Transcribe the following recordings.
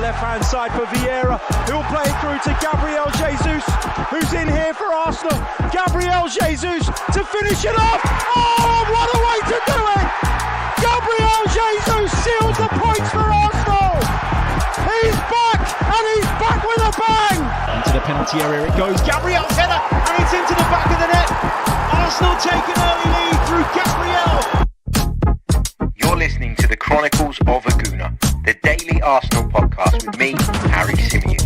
left-hand side for Vieira, who'll play it through to Gabriel Jesus, who's in here for Arsenal. Gabriel Jesus to finish it off. Oh, what a way to do it! Gabriel Jesus seals the points for Arsenal. He's back, and he's back with a bang. Into the penalty area it goes. Gabriel's header, and it's into the back of the net. Arsenal take an early lead through Gabriel. You're listening to the Chronicles of a Gooner, the daily Arsenal podcast with me, Harry Symeou.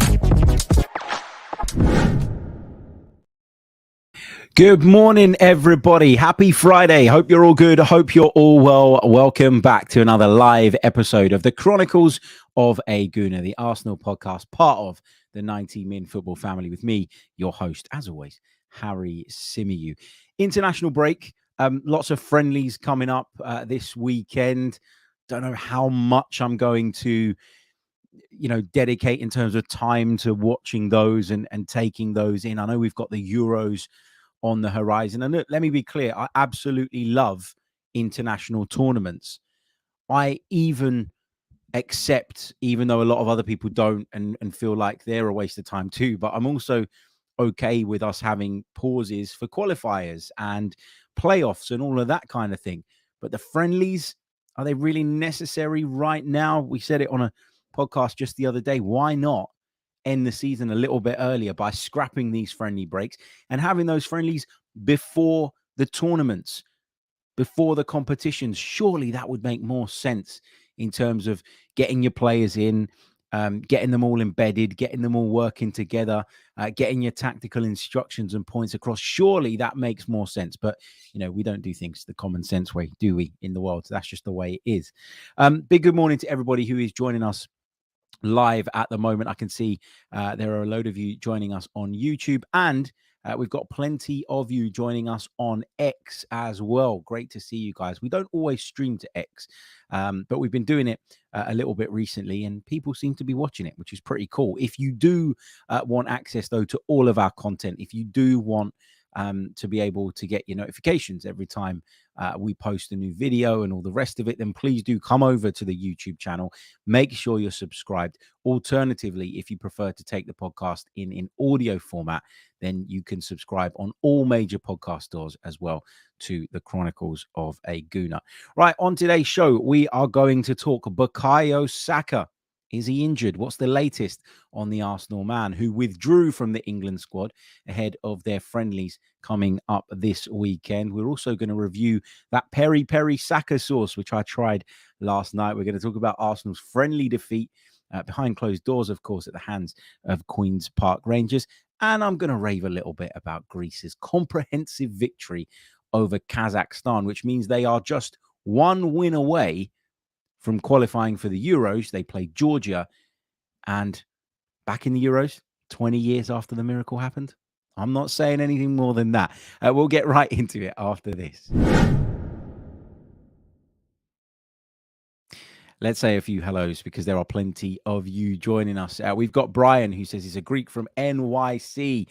Good morning, everybody. Happy Friday. Hope you're all good. Hope you're all well. Welcome back to another live episode of the Chronicles of a Gooner, the Arsenal podcast, part of the 90-Min Football family with me, your host, as always, Harry Symeou. International break. Lots of friendlies coming up this weekend. Don't know how much I'm going to, dedicate in terms of time to watching those and taking those in. I know we've got the Euros on the horizon. And look, let me be clear. I absolutely love international tournaments. I even accept, even though a lot of other people don't and feel like they're a waste of time too, but I'm also okay with us having pauses for qualifiers and playoffs and all of that kind of thing. But the friendlies, are they really necessary right now? We said it on a podcast just the other day. Why not end the season a little bit earlier by scrapping these friendly breaks and having those friendlies before the tournaments, before the competitions? Surely that would make more sense in terms of getting your players in, getting them all embedded, getting them all working together, getting your tactical instructions and points across. Surely that makes more sense. But, we don't do things the common sense way, do we, in the world? So that's just the way it is. Big good morning to everybody who is joining us live at the moment. I can see there are a load of you joining us on YouTube, and we've got plenty of you joining us on X as well. Great to see you guys. We don't always stream to X, but we've been doing it a little bit recently, and people seem to be watching it, which is pretty cool. If you do want access, though, to all of our content, if you do want to be able to get your notifications every time we post a new video and all the rest of it, then please do come over to the YouTube channel. Make sure you're subscribed. Alternatively, if you prefer to take the podcast in audio format, then you can subscribe on all major podcast stores as well to the Chronicles of a Gooner. Right, on today's show, we are going to talk Bukayo Saka. Is he injured? What's the latest on the Arsenal man who withdrew from the England squad ahead of their friendlies coming up this weekend? We're also going to review that Peri-Peri Saka sauce, which I tried last night. We're going to talk about Arsenal's friendly defeat behind closed doors, of course, at the hands of Queen's Park Rangers. And I'm going to rave a little bit about Greece's comprehensive victory over Kazakhstan, which means they are just one win away from qualifying for the Euros. They played Georgia, and back in the Euros 20 years after the miracle happened. I'm not saying anything more than that. We'll get right into it after this. Let's say a few hellos because there are plenty of you joining us. We've got Brian, who says he's a Greek from NYC.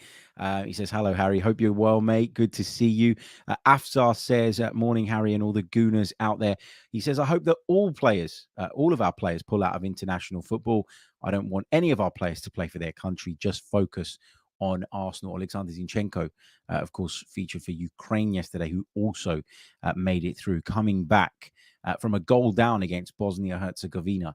He says, hello, Harry. Hope you're well, mate. Good to see you. Afzar says, morning, Harry, and all the Gooners out there. He says, I hope that all of our players pull out of international football. I don't want any of our players to play for their country. Just focus on Arsenal. Alexander Zinchenko, of course, featured for Ukraine yesterday, who also made it through, coming back from a goal down against Bosnia-Herzegovina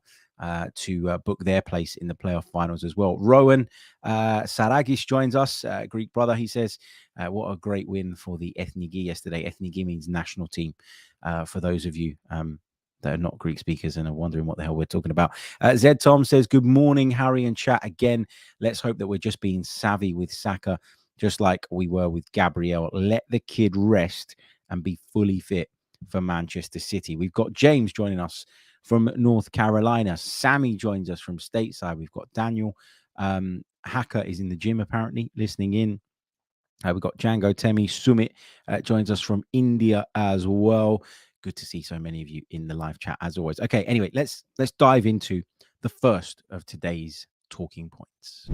to book their place in the playoff finals as well. Rowan Saragis joins us, Greek brother. He says, what a great win for the Ethniki yesterday. Ethniki means national team, for those of you that are not Greek speakers and are wondering what the hell we're talking about. Zed Tom says, good morning, Harry and chat again. Let's hope that we're just being savvy with Saka, just like we were with Gabriel. Let the kid rest and be fully fit for Manchester City. We've got James joining us from North Carolina. Sammy joins us from stateside. We've got Daniel. Hacker is in the gym, apparently, listening in. We've got Django Temi. Sumit joins us from India as well. Good to see so many of you in the live chat, as always. Okay, anyway, let's dive into the first of today's talking points.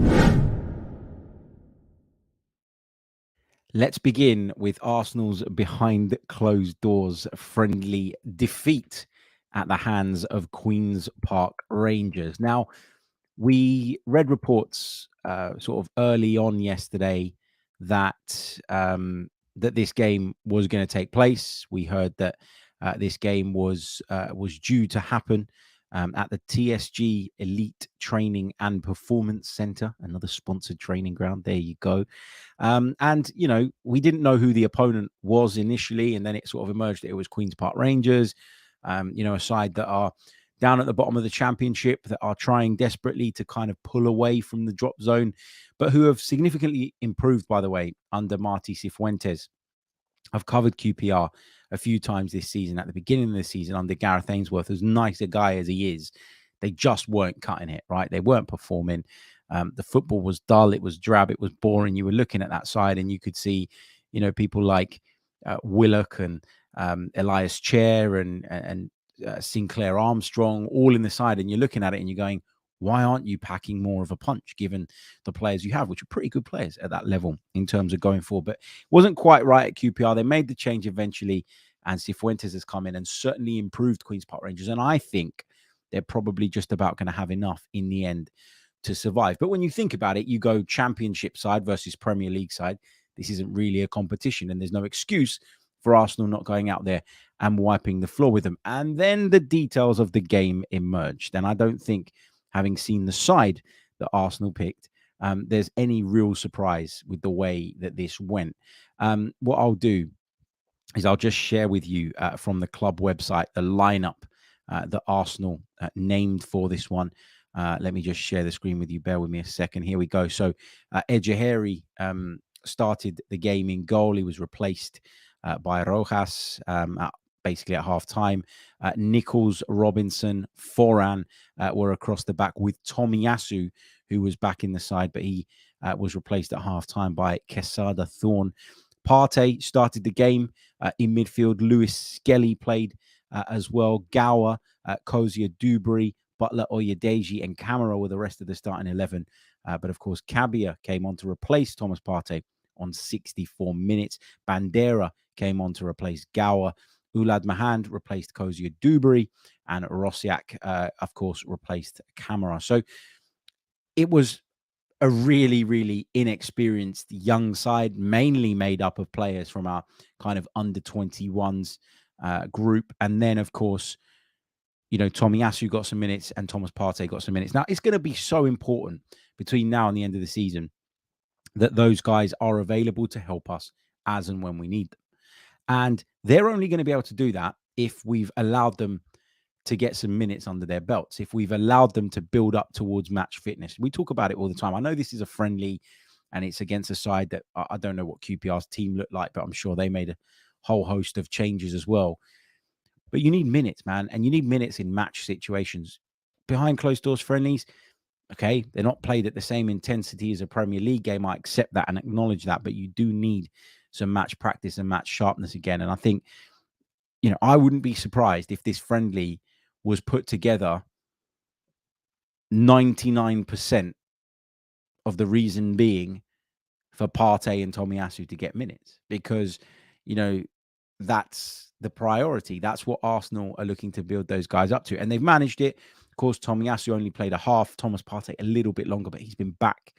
Let's begin with Arsenal's behind closed doors friendly defeat at the hands of Queen's Park Rangers. Now, We read reports sort of early on yesterday that that this game was going to take place. We heard that this game was due to happen at the TSG Elite Training and Performance Center, another sponsored training ground. There you go. And, you know, we didn't know who the opponent was initially, and then it sort of emerged that it was Queen's Park Rangers, you know, a side that are down at the bottom of the championship, that are trying desperately to kind of pull away from the drop zone, but who have significantly improved, by the way, under Marti Cifuentes. I've covered QPR a few times this season. At the beginning of the season, under Gareth Ainsworth, as nice a guy as he is, they just weren't cutting it, right? They weren't performing. The football was dull. It was drab. It was boring. You were looking at that side and you could see, you know, people like Willock and Elias Chair and Sinclair Armstrong all in the side. And you're looking at it and you're going, why aren't you packing more of a punch given the players you have, which are pretty good players at that level in terms of going forward? But it wasn't quite right at QPR. They made the change eventually, and Cifuentes has come in and certainly improved Queen's Park Rangers. And I think they're probably just about going to have enough in the end to survive. But when you think about it, you go Championship side versus Premier League side. This isn't really a competition, and there's no excuse for Arsenal not going out there and wiping the floor with them. And then the details of the game emerged. And I don't think, having seen the side that Arsenal picked, there's any real surprise with the way that this went. What I'll do is I'll just share with you from the club website the lineup that Arsenal named for this one. Let me just share the screen with you. Bear with me a second. Here we go. So Ejeheri started the game in goal. He was replaced by Rojas basically at half time. Nichols, Robinson, Foran were across the back with Tomiyasu, who was back in the side, but he was replaced at half time by Quesada Thorne. Partey started the game in midfield. Lewis Skelly played as well. Gower, Kozia Dubry, Butler, Oyedeji, and Camara were the rest of the starting 11. But of course, Cabia came on to replace Thomas Partey on 64 minutes. Bandera came on to replace Gower. Ulad Mahand replaced Kozia Dubry, and Rosiak, of course, replaced Camara. So it was a really, really inexperienced young side, mainly made up of players from our kind of under 21s group. And then, of course, you know, Tomiyasu got some minutes and Thomas Partey got some minutes. Now, it's going to be so important between now and the end of the season that those guys are available to help us as and when we need them. And they're only going to be able to do that if we've allowed them to get some minutes under their belts, if we've allowed them to build up towards match fitness. We talk about it all the time. I know this is a friendly and it's against a side that I don't know what QPR's team looked like, but I'm sure they made a whole host of changes as well. But you need minutes, man, and you need minutes in match situations. Behind closed doors friendlies, okay, they're not played at the same intensity as a Premier League game. I accept that and acknowledge that, but you do need some match practice and match sharpness again. And I think, you know, I wouldn't be surprised if this friendly was put together 99% of the reason being for Partey and Tomiyasu to get minutes, because, you know, that's the priority. That's what Arsenal are looking to build those guys up to. And they've managed it. Of course, Tomiyasu only played a half. Thomas Partey a little bit longer, but he's been back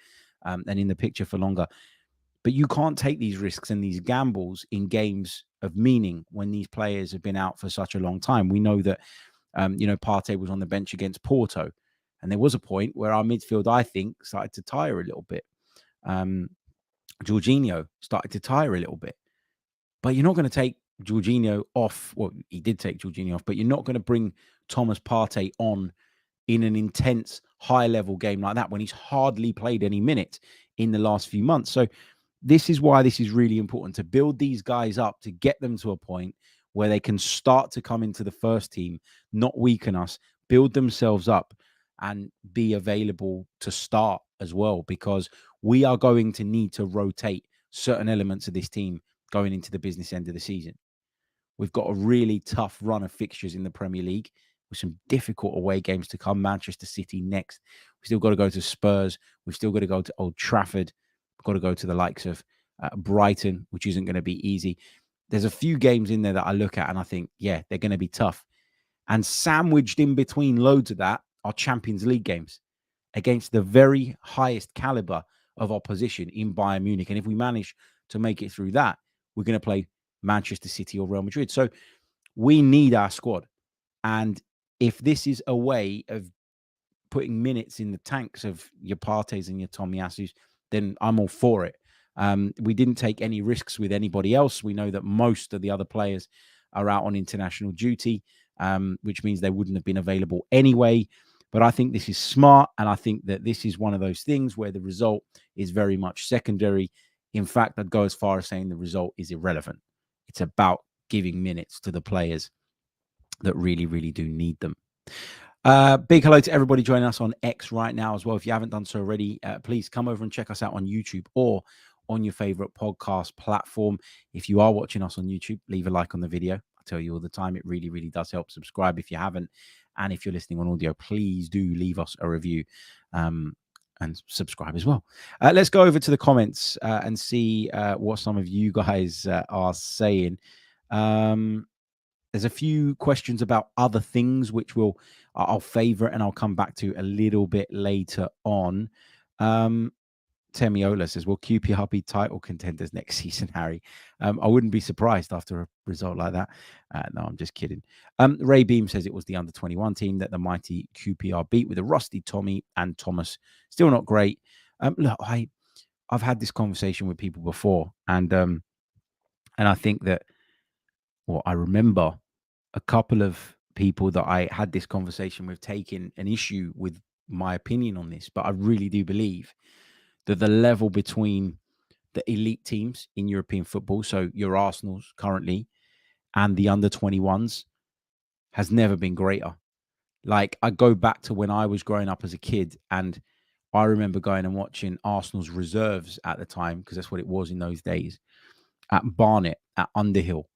and in the picture for longer. But you can't take these risks and these gambles in games of meaning when these players have been out for such a long time. We know that, you know, Partey was on the bench against Porto. And there was a point where our midfield, I think, started to tire a little bit. Jorginho started to tire a little bit. But you're not going to take Jorginho off. Well, he did take Jorginho off, but you're not going to bring Thomas Partey on in an intense, high-level game like that when he's hardly played any minutes in the last few months. So this is why this is really important, to build these guys up, to get them to a point where they can start to come into the first team, not weaken us, build themselves up, and be available to start as well, because we are going to need to rotate certain elements of this team going into the business end of the season. We've got a really tough run of fixtures in the Premier League with some difficult away games to come. Manchester City next. We've still got to go to Spurs. We've still got to go to Old Trafford. We've got to go to the likes of Brighton, which isn't going to be easy. There's a few games in there that I look at and I think, yeah, they're going to be tough. And sandwiched in between loads of that are Champions League games. against the very highest caliber of opposition in Bayern Munich. And if we manage to make it through that, we're going to play Manchester City or Real Madrid. So we need our squad. And if this is a way of putting minutes in the tanks of your Partey's and your Tomiyasu's, then I'm all for it. We didn't take any risks with anybody else. We know that most of the other players are out on international duty, which means they wouldn't have been available anyway. But I think this is smart, and I think that this is one of those things where the result is very much secondary. In fact, I'd go as far as saying the result is irrelevant. It's about giving minutes to the players that really, really do need them. Big hello to everybody joining us on X right now as well. If you haven't done so already, please come over and check us out on YouTube or on your favorite podcast platform. If you are watching us on YouTube, leave a like on the video. I tell you all the time, it really, really does help. Subscribe if you haven't. And if you're listening on audio, please do leave us a review and subscribe as well. Let's go over to the comments and see what some of you guys are saying. There's a few questions about other things, which I'll favorite and I'll come back to a little bit later on. Temiola says, will QPR be title contenders next season, Harry? I wouldn't be surprised after a result like that. No, I'm just kidding. Ray Beam says it was the under-21 team that the mighty QPR beat with a rusty Tommy and Thomas. Still not great. Look, I've had this conversation with people before, and I think that, well, I remember a couple of people that I had this conversation with taking an issue with my opinion on this, but I really do believe that the level between the elite teams in European football, so your Arsenals currently, and the under-21s has never been greater. Like, I go back to when I was growing up as a kid, and I remember going and watching Arsenal's reserves at the time, because that's what it was in those days, at Barnet, at Underhill.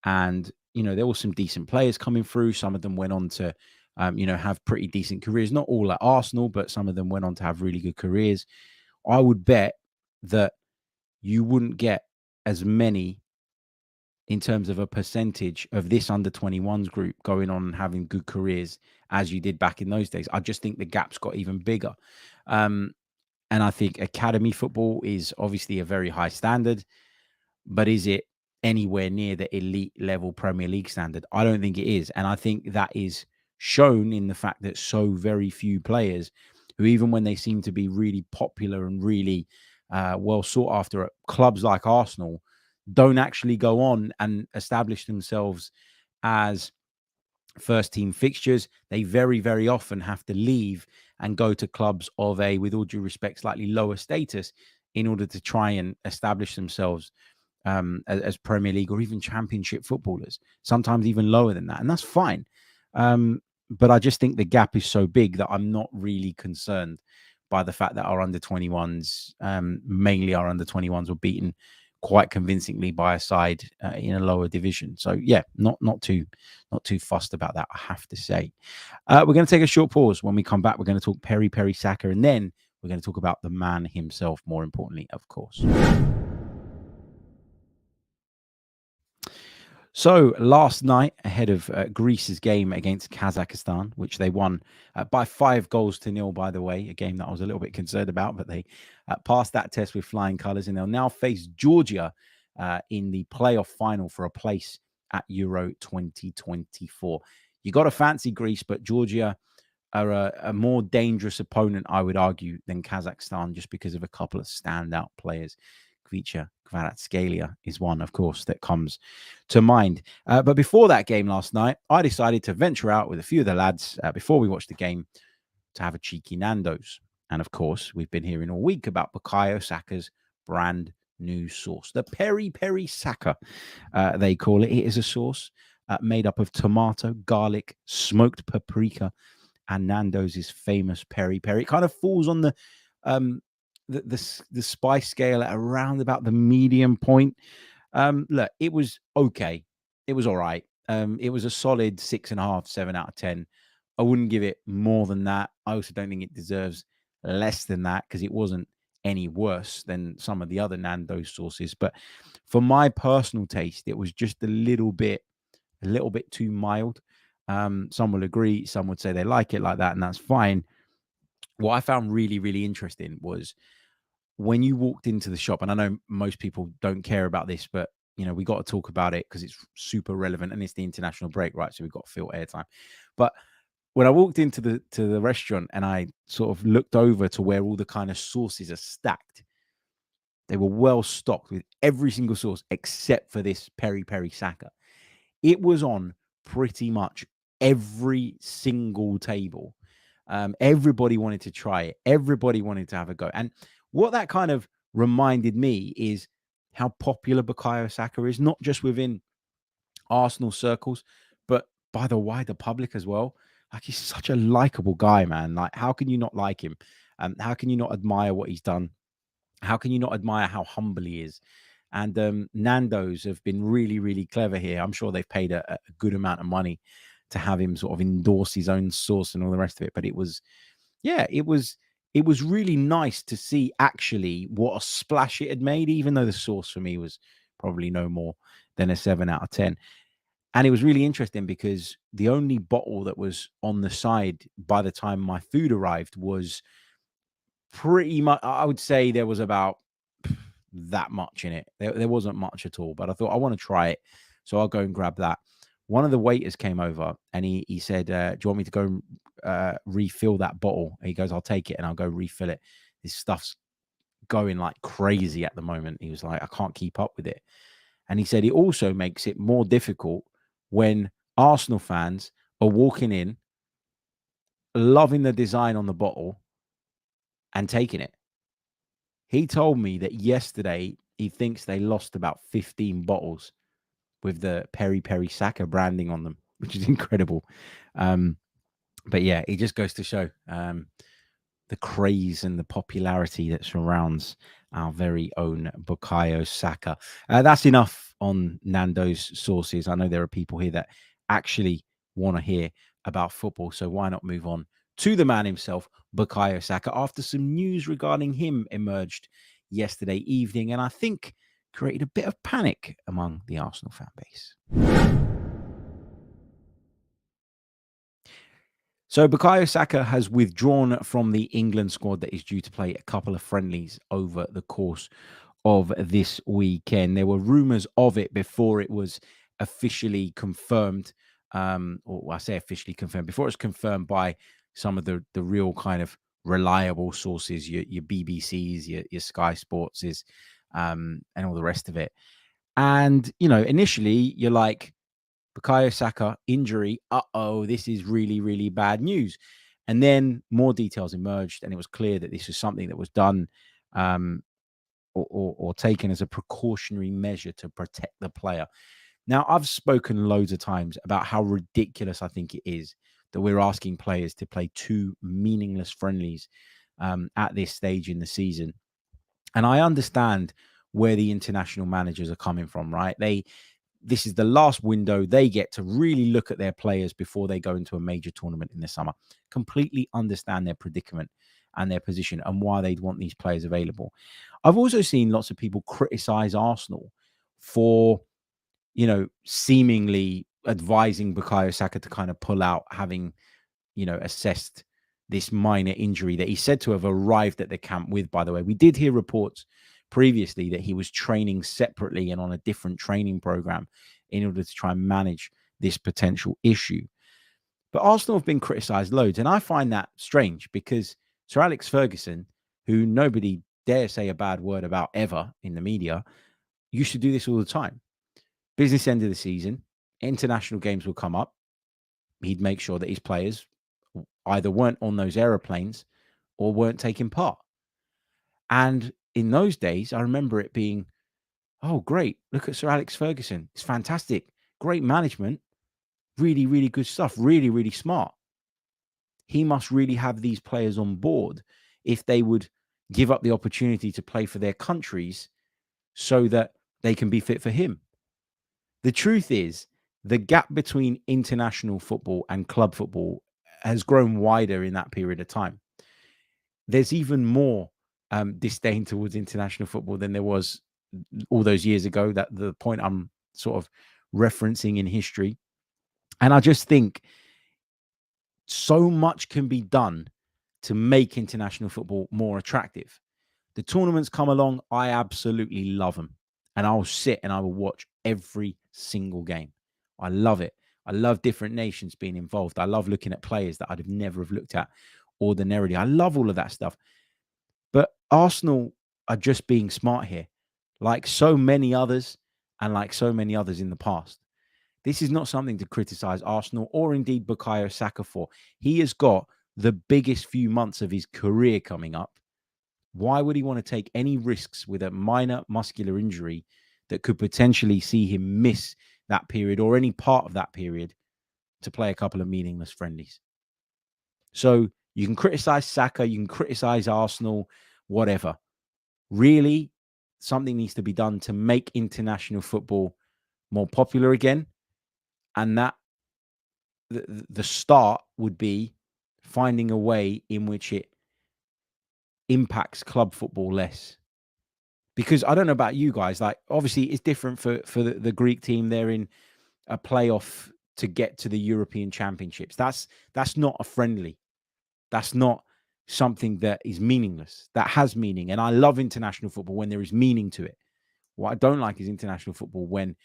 And, you know, there were some decent players coming through. Some of them went on to, have pretty decent careers. Not all at Arsenal, but some of them went on to have really good careers. I would bet that you wouldn't get as many in terms of a percentage of this under-21s group going on and having good careers as you did back in those days. I just think the gap's got even bigger. And I think academy football is obviously a very high standard, but is it anywhere near the elite level Premier League standard? I don't think it is. And I think that is shown in the fact that so very few players who, even when they seem to be really popular and really well sought after at clubs like Arsenal, don't actually go on and establish themselves as first team fixtures. They very, very often have to leave and go to clubs of a, with all due respect, slightly lower status in order to try and establish themselves as Premier League or even Championship footballers, sometimes even lower than that. And that's fine. But I just think the gap is so big that I'm not really concerned by the fact that our under-21s, mainly our under-21s, were beaten quite convincingly by a side in a lower division. So yeah, not too fussed about that, I have to say. We're going to take a short pause. When we come back, we're going to talk Peri-Peri Saka, and then we're going to talk about the man himself, more importantly, of course. So last night, ahead of Greece's game against Kazakhstan, which they won by 5-0, by the way, a game that I was a little bit concerned about, but they passed that test with flying colours, and they'll now face Georgia in the playoff final for a place at Euro 2024. You got to fancy Greece, but Georgia are a more dangerous opponent, I would argue, than Kazakhstan, just because of a couple of standout players. Kvaratskhelia is one, of course, that comes to mind. But before that game last night, I decided to venture out with a few of the lads before we watched the game to have a cheeky Nandos. And of course, we've been hearing all week about Bukayo Saka's brand new sauce, the Peri-Peri Saka, they call it. It is a sauce made up of tomato, garlic, smoked paprika, and Nandos' famous peri-peri. It kind of falls on the spice scale at around about the medium point. Look, it was okay. It was all right. It was a solid 6.5, 7 out of 10. I wouldn't give it more than that. I also don't think it deserves less than that, because it wasn't any worse than some of the other Nando's sauces. But for my personal taste, it was just a little bit too mild. Some will agree. Some would say they like it like that, and that's fine. what I found really, really interesting was when you walked into the shop, and I know most people don't care about this, but we got to talk about it because it's super relevant and it's the international break, right? So we've got to fill airtime. But when I walked into the restaurant and I sort of looked over to where all the kind of sauces are stacked, they were well stocked with every single sauce except for this Peri-Peri Saka. It was on pretty much every single table. Everybody wanted to try it. Everybody wanted to have a go. And what that kind of reminded me is how popular Bukayo Saka is, not just within Arsenal circles, but by the wider public as well. Like, he's such a likable guy, man. Like, how can you not like him? How can you not admire what he's done? How can you not admire how humble he is? And Nandos have been really, really clever here. I'm sure they've paid a good amount of money to have him sort of endorse his own sauce and all the rest of it. But it was really nice to see actually what a splash it had made, even though the sauce for me was probably no more than a 7 out of 10. And it was really interesting because the only bottle that was on the side by the time my food arrived was pretty much, I would say there was about that much in it. There wasn't much at all, but I thought I want to try it. So I'll go and grab that. One of the waiters came over and he said, do you want me to go refill that bottle? He goes, I'll take it and I'll go refill it. This stuff's going like crazy at the moment. He was like, I can't keep up with it. And he said it also makes it more difficult when Arsenal fans are walking in, loving the design on the bottle and taking it. He told me that yesterday he thinks they lost about 15 bottles with the Peri-Peri Saka branding on them, which is incredible. But yeah, it just goes to show the craze and the popularity that surrounds our very own Bukayo Saka. That's enough on Nando's sources. I know there are people here that actually want to hear about football, so why not move on to the man himself, Bukayo Saka, after some news regarding him emerged yesterday evening, and I think created a bit of panic among the Arsenal fan base. So Bukayo Saka has withdrawn from the England squad that is due to play a couple of friendlies over the course of this weekend. There were rumours of it before it was officially confirmed, or I say officially confirmed, before it was confirmed by some of the real kind of reliable sources, your BBCs, your Sky Sports, and all the rest of it. And, initially you're like, Bukayo Saka injury. This is really, really bad news. And then more details emerged, and it was clear that this was something that was done or taken as a precautionary measure to protect the player. Now, I've spoken loads of times about how ridiculous I think it is that we're asking players to play 2 meaningless friendlies at this stage in the season. And I understand where the international managers are coming from, right? This is the last window they get to really look at their players before they go into a major tournament in the summer. Completely understand their predicament and their position and why they'd want these players available. I've also seen lots of people criticize Arsenal for, seemingly advising Bukayo Saka to kind of pull out, having, assessed this minor injury that he's said to have arrived at the camp with, by the way. We did hear reports previously that he was training separately and on a different training program in order to try and manage this potential issue. But Arsenal have been criticised loads, and I find that strange because Sir Alex Ferguson, who nobody dare say a bad word about ever in the media, used to do this all the time. Business end of the season, international games will come up. He'd make sure that his players either weren't on those aeroplanes or weren't taking part. And in those days, I remember it being, oh, great. Look at Sir Alex Ferguson. It's fantastic. Great management. Really, really good stuff. Really, really smart. He must really have these players on board if they would give up the opportunity to play for their countries so that they can be fit for him. The truth is, the gap between international football and club football has grown wider in that period of time. There's even more disdain towards international football than there was all those years ago. That the point I'm sort of referencing in history. And I just think so much can be done to make international football more attractive. The tournaments come along, I absolutely love them. And I'll sit and I will watch every single game. I love it. I love different nations being involved. I love looking at players that I'd have never have looked at ordinarily. I love all of that stuff. But Arsenal are just being smart here, like so many others and like so many others in the past. This is not something to criticize Arsenal or indeed Bukayo Saka for. He has got the biggest few months of his career coming up. Why would he want to take any risks with a minor muscular injury that could potentially see him miss that period or any part of that period to play a couple of meaningless friendlies? So you can criticize Saka, you can criticize Arsenal, whatever. Really, something needs to be done to make international football more popular again. And that the start would be finding a way in which it impacts club football less. Because I don't know about you guys, like obviously it's different for the Greek team. They're in a playoff to get to the European Championships. That's not a friendly. That's not something that is meaningless. That has meaning. And I love international football when there is meaning to it. What I don't like is international football when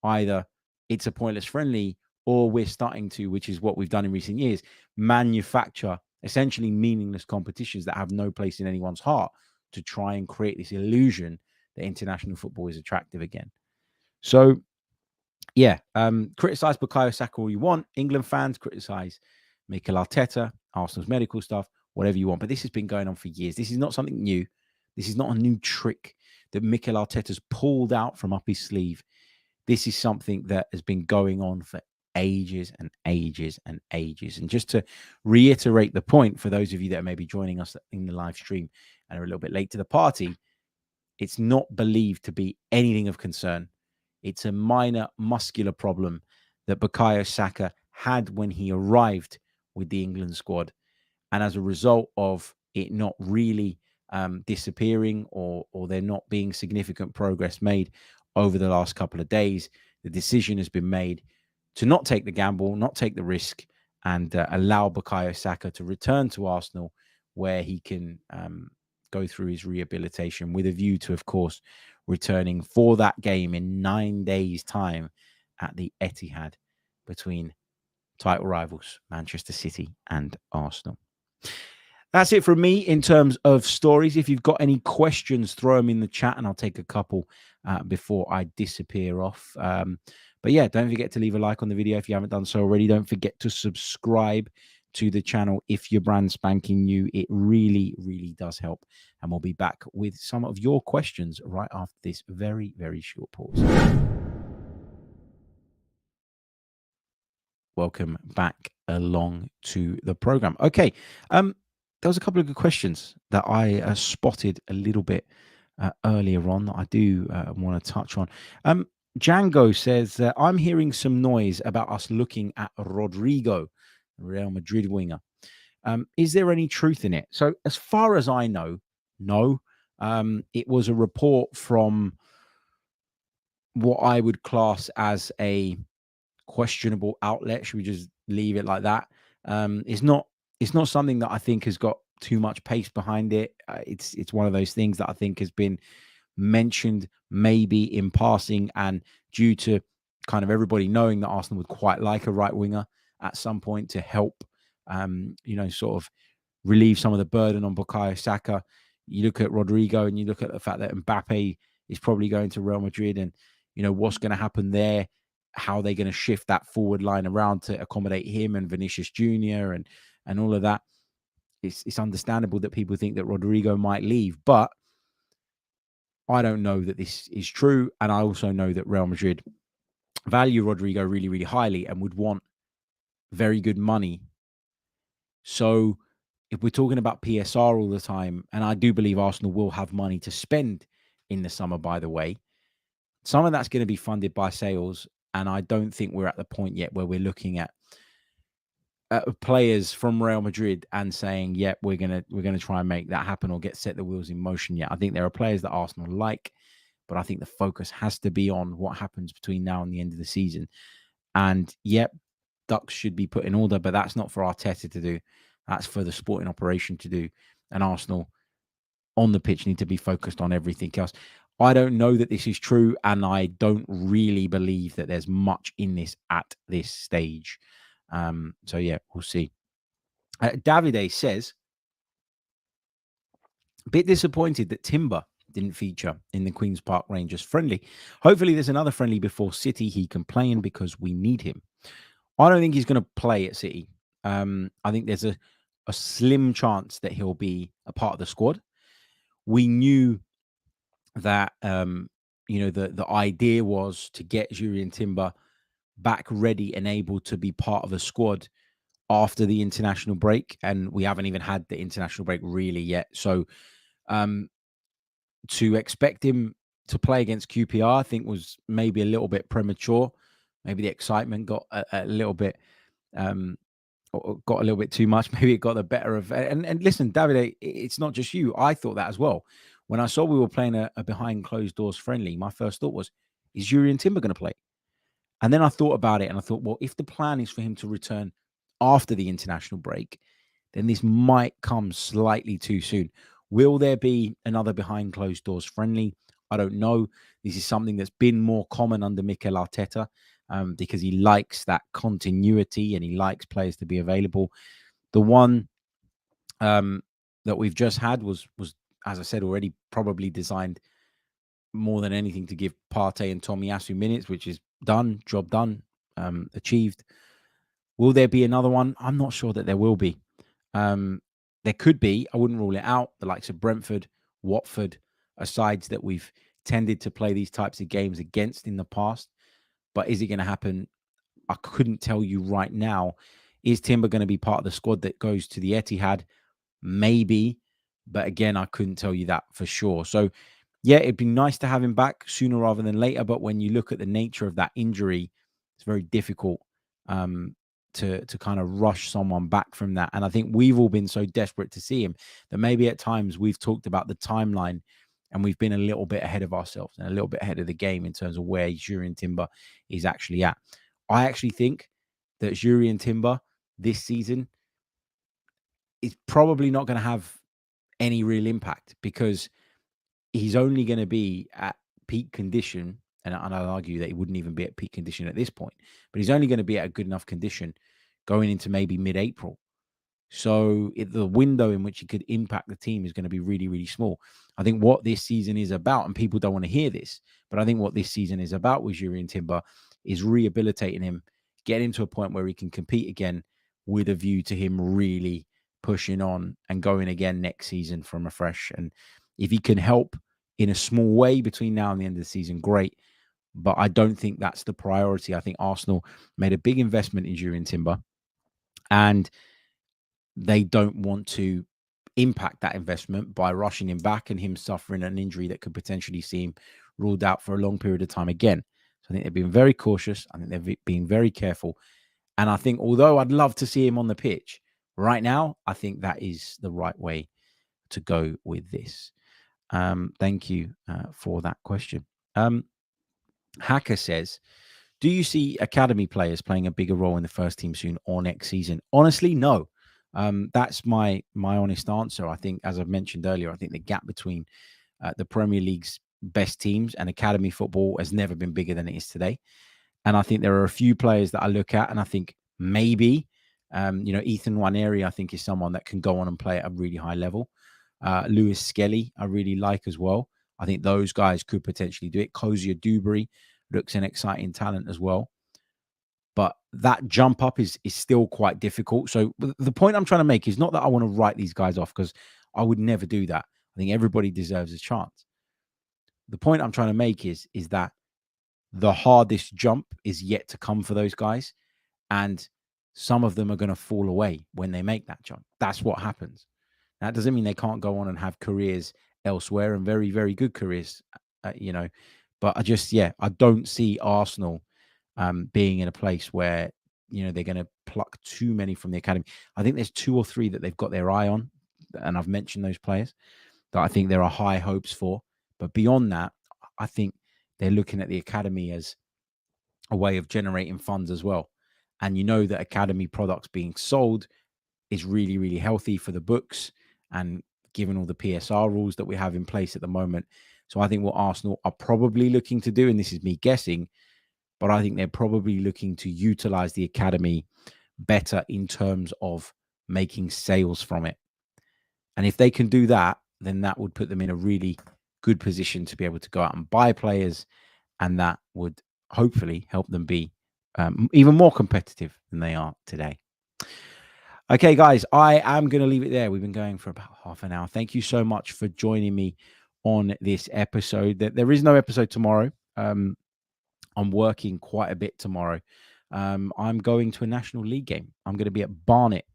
either it's a pointless friendly or we're starting to, which is what we've done in recent years, manufacture essentially meaningless competitions that have no place in anyone's heart to try and create this illusion that international football is attractive again. So, yeah, criticize Bukayo Saka all you want. England fans, criticize Mikel Arteta, Arsenal's medical stuff, whatever you want. But this has been going on for years. This is not something new. This is not a new trick that Mikel Arteta's pulled out from up his sleeve. This is something that has been going on for ages and ages and ages. And just to reiterate the point for those of you that are maybe joining us in the live stream and are a little bit late to the party, it's not believed to be anything of concern. It's a minor muscular problem that Bukayo Saka had when he arrived with the England squad. And as a result of it not really disappearing or there not being significant progress made over the last couple of days, the decision has been made to not take the gamble, not take the risk, and allow Bukayo Saka to return to Arsenal, where he can go through his rehabilitation with a view to, of course, returning for that game in 9 days' time at the Etihad between title rivals Manchester City and Arsenal. That's it from me in terms of stories. If you've got any questions, throw them in the chat and I'll take a couple before I disappear off. But yeah, don't forget to leave a like on the video if you haven't done so already. Don't forget to subscribe to the channel if you're brand spanking new. It really, really does help. And we'll be back with some of your questions right after this very, very short pause. Welcome back along to the program. Okay. There was a couple of good questions that I spotted a little bit earlier on that I do want to touch on. Django says, I'm hearing some noise about us looking at Rodrigo, Real Madrid winger. Is there any truth in it? So as far as I know, no. It was a report from what I would class as a questionable outlet. Should we just leave it like that? It's not something that I think has got too much pace behind it. It's one of those things that I think has been mentioned maybe in passing, and due to kind of everybody knowing that Arsenal would quite like a right winger at some point to help, sort of relieve some of the burden on Bukayo Saka. You look at Rodrigo and you look at the fact that Mbappe is probably going to Real Madrid, and what's going to happen there, how they're going to shift that forward line around to accommodate him and Vinicius Jr. and all of that. It's understandable that people think that Rodrigo might leave, but I don't know that this is true. And I also know that Real Madrid value Rodrigo really, really highly and would want very good money. So if we're talking about PSR all the time, and I do believe Arsenal will have money to spend in the summer, by the way, some of that's going to be funded by sales. And I don't think we're at the point yet where we're looking at players from Real Madrid and saying, "Yep, we're gonna try and make that happen or set the wheels in motion." Yet, I think there are players that Arsenal like, but I think the focus has to be on what happens between now and the end of the season. And yep, ducks should be put in order, but that's not for Arteta to do. That's for the sporting operation to do. And Arsenal on the pitch need to be focused on everything else. I don't know that this is true, and I don't really believe that there's much in this at this stage. So yeah, we'll see. Davide says, a bit disappointed that Timber didn't feature in the Queen's Park Rangers friendly. Hopefully there's another friendly before City he can play in because we need him. I don't think he's going to play at City. I think there's a slim chance that he'll be a part of the squad. We knew that the idea was to get Jurien Timber back ready and able to be part of a squad after the international break, and we haven't even had the international break really yet. So to expect him to play against QPR, I think was maybe a little bit premature. Maybe the excitement got a little bit too much. Maybe it got the better of. And listen, David, it's not just you. I thought that as well. When I saw we were playing a behind closed doors friendly, my first thought was, is Jurien Timber going to play? And then I thought about it and I thought, well, if the plan is for him to return after the international break, then this might come slightly too soon. Will there be another behind closed doors friendly? I don't know. This is something that's been more common under Mikel Arteta because he likes that continuity and he likes players to be available. The one that we've just had was, as I said already, probably designed more than anything to give Partey and Tomiyasu minutes, which is done, job done, achieved. Will there be another one? I'm not sure that there will be. There could be. I wouldn't rule it out. The likes of Brentford, Watford are sides that we've tended to play these types of games against in the past. But is it going to happen? I couldn't tell you right now. Is Timber going to be part of the squad that goes to the Etihad? Maybe. But again, I couldn't tell you that for sure. So, yeah, it'd be nice to have him back sooner rather than later. But when you look at the nature of that injury, it's very difficult to kind of rush someone back from that. And I think we've all been so desperate to see him that maybe at times we've talked about the timeline and we've been a little bit ahead of ourselves and a little bit ahead of the game in terms of where Jurien Timber is actually at. I actually think that Jurien Timber this season is probably not going to have any real impact because he's only going to be at peak condition. And I'll argue that he wouldn't even be at peak condition at this point, but he's only going to be at a good enough condition going into maybe mid-April. So the window in which he could impact the team is going to be really, really small. I think what this season is about, and people don't want to hear this, but I think what this season is about with Jurien Timber is rehabilitating him, getting him to a point where he can compete again with a view to him really pushing on and going again next season from afresh. And if he can help in a small way between now and the end of the season, great. But I don't think that's the priority. I think Arsenal made a big investment in Jurien Timber, and they don't want to impact that investment by rushing him back and him suffering an injury that could potentially see him ruled out for a long period of time again. So I think they've been very cautious. I think they've been very careful. And I think although I'd love to see him on the pitch right now, I think that is the right way to go with this. Thank you for that question. Hacker says, do you see academy players playing a bigger role in the first team soon or next season? Honestly, no. That's my honest answer. I think, as I've mentioned earlier, I think the gap between the Premier League's best teams and academy football has never been bigger than it is today. And I think there are a few players that I look at and I think maybe, Ethan Nwaneri, I think, is someone that can go on and play at a really high level. Lewis Skelly, I really like as well. I think those guys could potentially do it. Kozia Dewberry looks an exciting talent as well. But that jump up is still quite difficult. So the point I'm trying to make is not that I want to write these guys off, because I would never do that. I think everybody deserves a chance. The point I'm trying to make is that the hardest jump is yet to come for those guys. And some of them are going to fall away when they make that jump. That's what happens. That doesn't mean they can't go on and have careers elsewhere, and very, very good careers, But I don't see Arsenal being in a place where, they're going to pluck too many from the academy. I think there's 2 or 3 that they've got their eye on, and I've mentioned those players that I think there are high hopes for. But beyond that, I think they're looking at the academy as a way of generating funds as well. And that academy products being sold is really, really healthy for the books, and given all the PSR rules that we have in place at the moment. So I think what Arsenal are probably looking to do, and this is me guessing, but I think they're probably looking to utilize the academy better in terms of making sales from it. And if they can do that, then that would put them in a really good position to be able to go out and buy players, and that would hopefully help them be even more competitive than they are today. Okay, guys, I am going to leave it there. We've been going for about half an hour. Thank you so much for joining me on this episode. There is no episode tomorrow. I'm working quite a bit tomorrow. I'm going to a National League game. I'm going to be at Barnet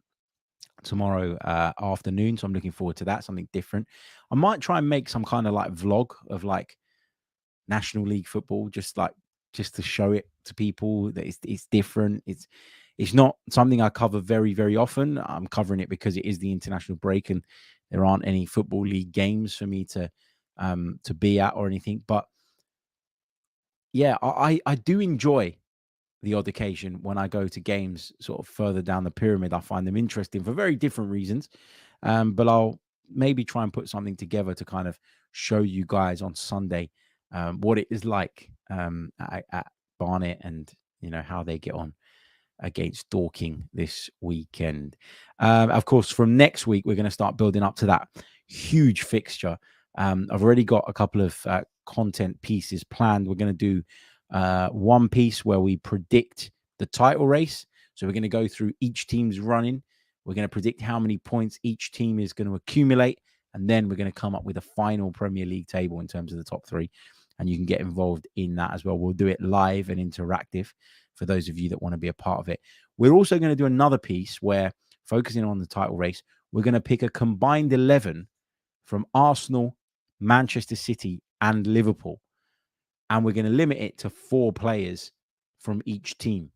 tomorrow afternoon, so I'm looking forward to that. Something different. I might try and make some kind of like vlog of like National League football, just to show it to people that it's different. It's not something I cover very, very often. I'm covering it because it is the international break and there aren't any football league games for me to be at or anything. But yeah, I do enjoy the odd occasion when I go to games sort of further down the pyramid. I find them interesting for very different reasons. But I'll maybe try and put something together to kind of show you guys on Sunday what it is like at Barnet, and how they get on against Dorking this weekend. Of course, from next week, we're going to start building up to that huge fixture. I've already got a couple of content pieces planned. We're going to do one piece where we predict the title race. So we're going to go through each team's running. We're going to predict how many points each team is going to accumulate. And then we're going to come up with a final Premier League table in terms of the top three. And you can get involved in that as well. We'll do it live and interactive for those of you that want to be a part of it. We're also going to do another piece where, focusing on the title race, we're going to pick a combined 11 from Arsenal, Manchester City, and Liverpool. And we're going to limit it to 4 players from each team.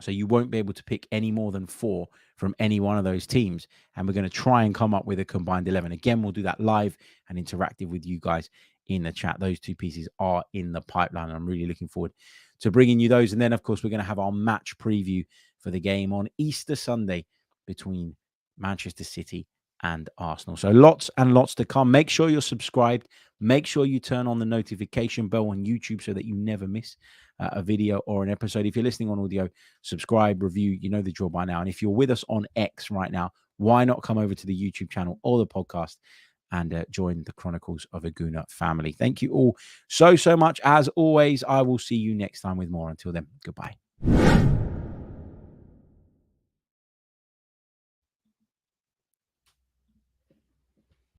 So you won't be able to pick any more than 4 from any one of those teams. And we're going to try and come up with a combined 11. Again, we'll do that live and interactive with you guys in the chat. Those 2 pieces are in the pipeline. I'm really looking forward to bringing you those. And then, of course, we're going to have our match preview for the game on Easter Sunday between Manchester City and Arsenal. So lots and lots to come. Make sure you're subscribed. Make sure you turn on the notification bell on YouTube so that you never miss a video or an episode. If you're listening on audio, subscribe, review. You know the drill by now. And if you're with us on X right now, why not come over to the YouTube channel or the podcast and join the Chronicles of a Gooner family. Thank you all so much. As always, I will see you next time with more. Until then, goodbye.